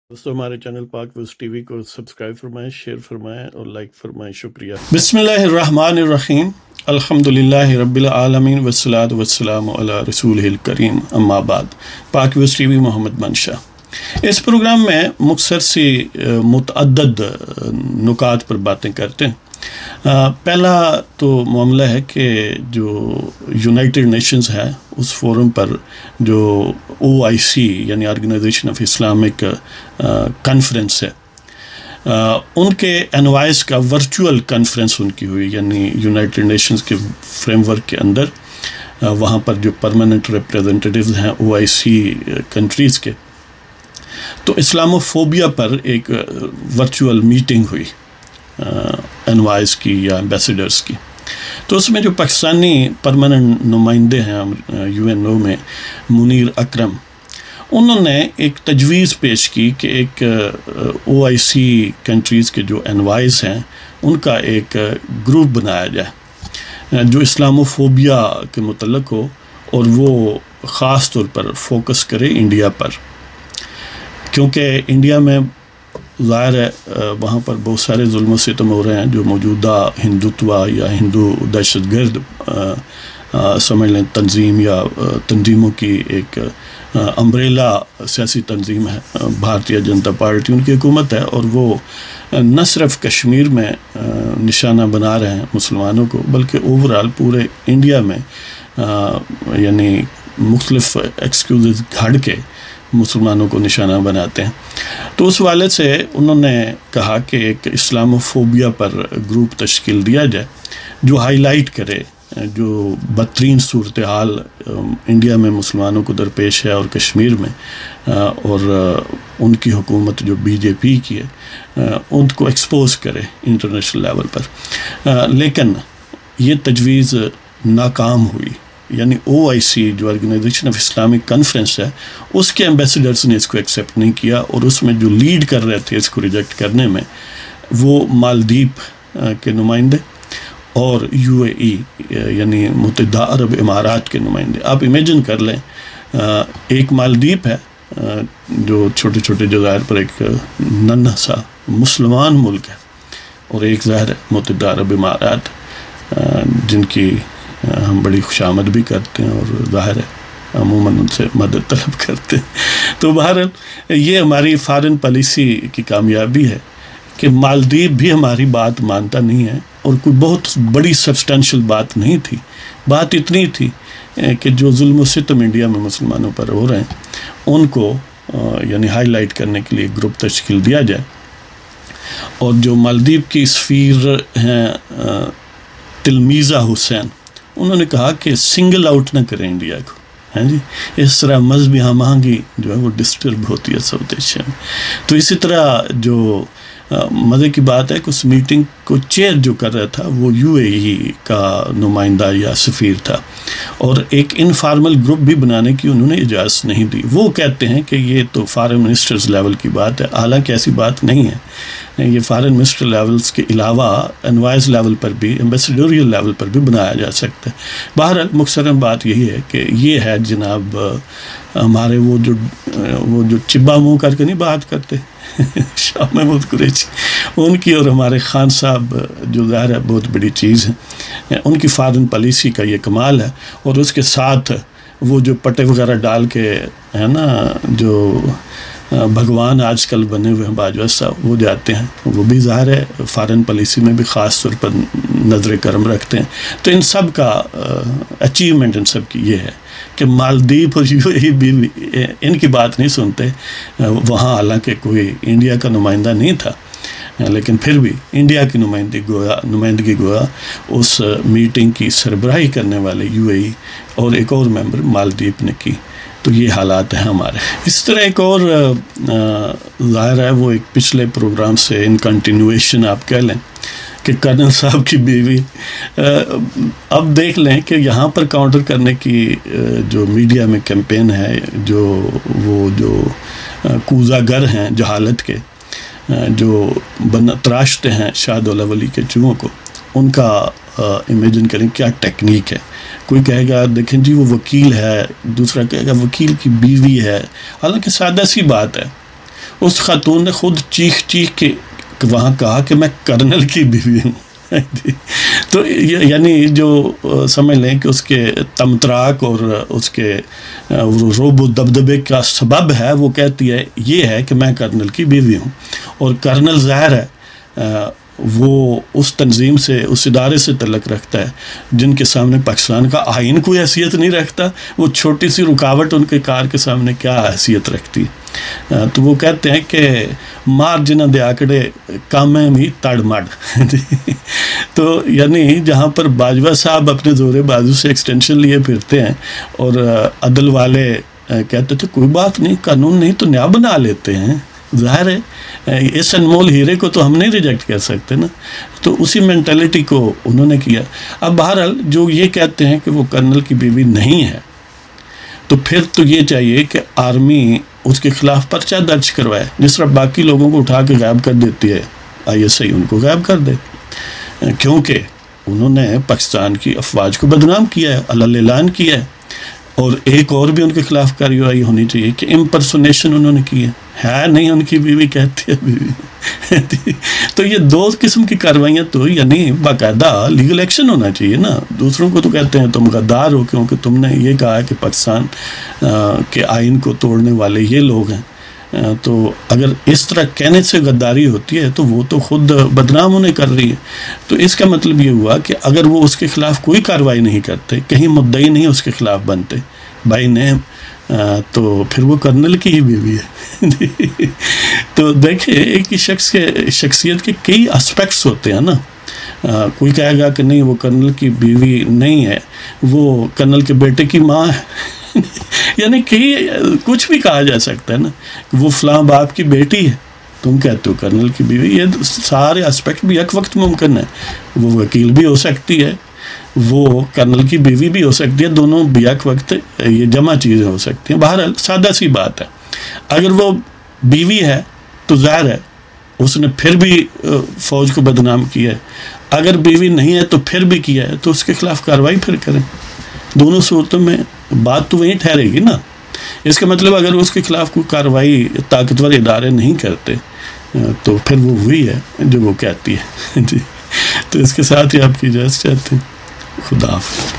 دوستوں ہمارے چینل پاک ویوز ٹی وی کو سبسکرائب فرمائیں، شیئر فرمائیں اور لائک فرمائیں. شکریہ. بسم اللہ الرحمن الرحیم. الحمدللہ رب العالمین والصلاۃ والسلام علی رسولہ الکریم. اما بعد. پاک ویوز ٹی وی محمد منشا. اس پروگرام میں مختصر سی متعدد نکات پر باتیں کرتے ہیں. پہلا تو معاملہ ہے کہ جو یونائٹڈ نیشنز ہے اس فورم پر جو OIC یعنی آرگنائزیشن آف اسلامک کانفرنس ہے، ان کے انوائس کا ورچوئل کانفرنس ان کی ہوئی، یعنی یونائٹڈ نیشنز کے فریم ورک کے اندر وہاں پر جو پرماننٹ ریپریزنٹیٹیوز ہیں OIC کنٹریز کے، تو اسلاموفوبیا پر ایک ورچوئل میٹنگ ہوئی انوائس کی یا ایمبیسیڈرز کی. تو اس میں جو پاکستانی پرماننٹ نمائندے ہیں UNO میں، منیر اکرم، انہوں نے ایک تجویز پیش کی کہ ایک OIC کنٹریز کے جو انوائس ہیں ان کا ایک گروپ بنایا جائے جو اسلاموفوبیا کے متعلق ہو، اور وہ خاص طور پر فوکس کرے انڈیا پر، کیونکہ انڈیا میں ظاہر ہے وہاں پر بہت سارے ظلم و ستم ہو رہے ہیں جو موجودہ ہندوتوا یا ہندو دہشت گرد سمجھ لیں تنظیم یا تنظیموں کی ایک امبریلا سیاسی تنظیم ہے، بھارتیہ جنتا پارٹی ان کی حکومت ہے، اور وہ نہ صرف کشمیر میں نشانہ بنا رہے ہیں مسلمانوں کو، بلکہ اوورال پورے انڈیا میں یعنی مختلف ایکسکیوزز گھڑ کے مسلمانوں کو نشانہ بناتے ہیں. تو اس والے سے انہوں نے کہا کہ ایک اسلاموفوبیا پر گروپ تشکیل دیا جائے جو ہائی لائٹ کرے جو بدترین صورتحال انڈیا میں مسلمانوں کو درپیش ہے اور کشمیر میں، اور ان کی حکومت جو BJP کی ہے ان کو ایکسپوز کرے انٹرنیشنل لیول پر. لیکن یہ تجویز ناکام ہوئی، یعنی OIC جو آرگنائزیشن آف اسلامک کانفرنس ہے اس کے ایمبیسیڈرز نے اس کو ایکسیپٹ نہیں کیا، اور اس میں جو لیڈ کر رہے تھے اس کو ریجیکٹ کرنے میں وہ مالدیپ کے نمائندے اور UAE یعنی متحدہ عرب امارات کے نمائندے. آپ امیجن کر لیں، ایک مالدیپ ہے جو چھوٹے چھوٹے جزائر پر ایک ننھا سا مسلمان ملک ہے، اور ایک ظاہر ہے متحدہ عرب امارات جن کی ہم بڑی خوشامد بھی کرتے ہیں اور ظاہر ہے عموماً ان سے مدد طلب کرتے ہیں. تو بہرحال یہ ہماری فارن پالیسی کی کامیابی ہے کہ مالدیپ بھی ہماری بات مانتا نہیں ہے، اور کوئی بہت بڑی سبسٹینشل بات نہیں تھی. بات اتنی تھی کہ جو ظلم و ستم انڈیا میں مسلمانوں پر ہو رہے ہیں ان کو یعنی ہائی لائٹ کرنے کے لیے گروپ تشکیل دیا جائے. اور جو مالدیپ کی سفیر ہیں تلمیزہ حسین، انہوں نے کہا کہ سنگل آؤٹ نہ کریں انڈیا کو، ہیں جی، اس طرح مذہبی ہم آہنگی جو ہے وہ ڈسٹرب ہوتی ہے ساؤتھ ایشیا میں. تو اسی طرح جو مزے کی بات ہے کہ اس میٹنگ کو چیئر جو کر رہا تھا وہ UAE کا نمائندہ یا سفیر تھا، اور ایک انفارمل گروپ بھی بنانے کی انہوں نے اجازت نہیں دی. وہ کہتے ہیں کہ یہ تو فارن منسٹرز لیول کی بات ہے، حالانکہ ایسی بات نہیں ہے. یہ فارن منسٹر لیولز کے علاوہ انوائز لیول پر بھی، ایمبیسیڈوریل لیول پر بھی بنایا جا سکتا ہے. بہرحال مختصراً بات یہی ہے کہ یہ ہے جناب ہمارے وہ جو چبا منہ کر کے نہیں بات کرتے شاہ محمود قریشی، ان کی اور ہمارے خان صاحب جو ظاہر ہے بہت بڑی چیز ہے، ان کی فارن پالیسی کا یہ کمال ہے. اور اس کے ساتھ وہ جو پٹے وغیرہ ڈال کے ہے نا جو بھگوان آج کل بنے ہوئے ہیں باجوہ صاحب، وہ جاتے ہیں، وہ بھی ظاہر ہے فارن پالیسی میں بھی خاص طور پر نظر کرم رکھتے ہیں. تو ان سب کا اچیومنٹ ان سب کی یہ ہے کہ مالدیپ اور UAE بھی ان کی بات نہیں سنتے. وہاں حالانکہ کوئی انڈیا کا نمائندہ نہیں تھا، لیکن پھر بھی انڈیا کی نمائندگی گویا اس میٹنگ کی سربراہی کرنے والے UAE اور ایک اور ممبر مالدیپ نے کی. تو یہ حالات ہیں ہمارے. اس طرح ایک اور ظاہر ہے وہ ایک پچھلے پروگرام سے ان کنٹینویشن آپ کہہ لیں کہ کرنل صاحب کی بیوی، اب دیکھ لیں کہ یہاں پر کاؤنٹر کرنے کی جو میڈیا میں کیمپین ہے، جو کوزہ گر ہیں جہالت کے، جو تراشتے ہیں شاہ دولہ ولی کے چوہوں کو، ان کا امیجن کریں کیا ٹیکنیک ہے. کوئی کہے گا دیکھیں جی وہ وکیل ہے، دوسرا کہے گا وکیل کی بیوی ہے، حالانکہ سادہ سی بات ہے. اس خاتون نے خود چیخ کے وہاں کہا کہ میں کرنل کی بیوی ہوں. تو یعنی جو سمجھ لیں کہ اس کے تمتراک اور اس کے روب و دبدبے کا سبب ہے، وہ کہتی ہے یہ ہے کہ میں کرنل کی بیوی ہوں. اور کرنل ظاہر ہے وہ اس تنظیم سے، اس ادارے سے تعلق رکھتا ہے جن کے سامنے پاکستان کا آئین کوئی حیثیت نہیں رکھتا. وہ چھوٹی سی رکاوٹ ان کے کار کے سامنے کیا حیثیت رکھتی ہے. تو وہ کہتے ہیں کہ مار جنہ دے آکڑے کامیں بھی تڑ مڑ. تو یعنی جہاں پر باجوہ صاحب اپنے زور بازو سے ایکسٹینشن لیے پھرتے ہیں اور عدل والے کہتے تھے کوئی بات نہیں، قانون نہیں تو نیا بنا لیتے ہیں. ظاہر ہے اس انمول ہیرے کو تو ہم نہیں ریجیکٹ کر سکتے نا. تو اسی مینٹلٹی کو انہوں نے کیا. اب بہرحال جو یہ کہتے ہیں کہ وہ کرنل کی بیوی نہیں ہے، تو پھر تو یہ چاہیے کہ آرمی اس کے خلاف پرچہ درج کروائے، جس طرح باقی لوگوں کو اٹھا کے غائب کر دیتی ہے ISI، ان کو غائب کر دے، کیونکہ انہوں نے پاکستان کی افواج کو بدنام کیا ہے، علل اعلان کیا ہے. اور ایک اور بھی ان کے خلاف کارروائی ہونی چاہیے کہ امپرسونیشن انہوں نے کی ہے نہیں ان کی بیوی کہتی ہے بیوی. تو یہ دو قسم کی کارروائیاں، تو یعنی باقاعدہ لیگل ایکشن ہونا چاہیے نا. دوسروں کو تو کہتے ہیں تم غدار ہو کیونکہ تم نے یہ کہا کہ پاکستان کے آئین کو توڑنے والے یہ لوگ ہیں. تو اگر اس طرح کہنے سے غداری ہوتی ہے تو وہ تو خود بدنام ہونے کر رہی ہے. تو اس کا مطلب یہ ہوا کہ اگر وہ اس کے خلاف کوئی کارروائی نہیں کرتے، کہیں مدعی نہیں اس کے خلاف بنتے بائی نیم، تو پھر وہ کرنل کی ہی بیوی ہے. تو دیکھیں ایک ہی شخص کے شخصیت کے کئی اسپیکٹس ہوتے ہیں نا. کوئی کہے گا کہ نہیں وہ کرنل کی بیوی نہیں ہے، وہ کرنل کے بیٹے کی ماں ہے. یعنی کہ کچھ بھی کہا جا سکتا ہے نا، وہ فلاں باپ کی بیٹی ہے، تم کہتے ہو کرنل کی بیوی. یہ سارے اسپیکٹ بھی ایک وقت ممکن ہے. وہ وکیل بھی ہو سکتی ہے، وہ کرنل کی بیوی بھی ہو سکتی ہے، دونوں بیک وقت یہ جمع چیزیں ہو سکتی ہیں. بہرحال سادہ سی بات ہے. اگر وہ بیوی ہے تو ظاہر ہے اس نے پھر بھی فوج کو بدنام کیا ہے. اگر بیوی نہیں ہے تو پھر بھی کیا ہے، تو اس کے خلاف کارروائی پھر کریں. دونوں صورتوں میں بات تو وہیں ٹھہرے گی نا. اس کا مطلب اگر اس کے خلاف کوئی کارروائی طاقتور ادارے نہیں کرتے تو پھر وہ وہی ہے جو وہ کہتی ہے. جی، تو اس کے ساتھ ہی آپ کی اجازت چاہتے ہیں. خدا حافظ.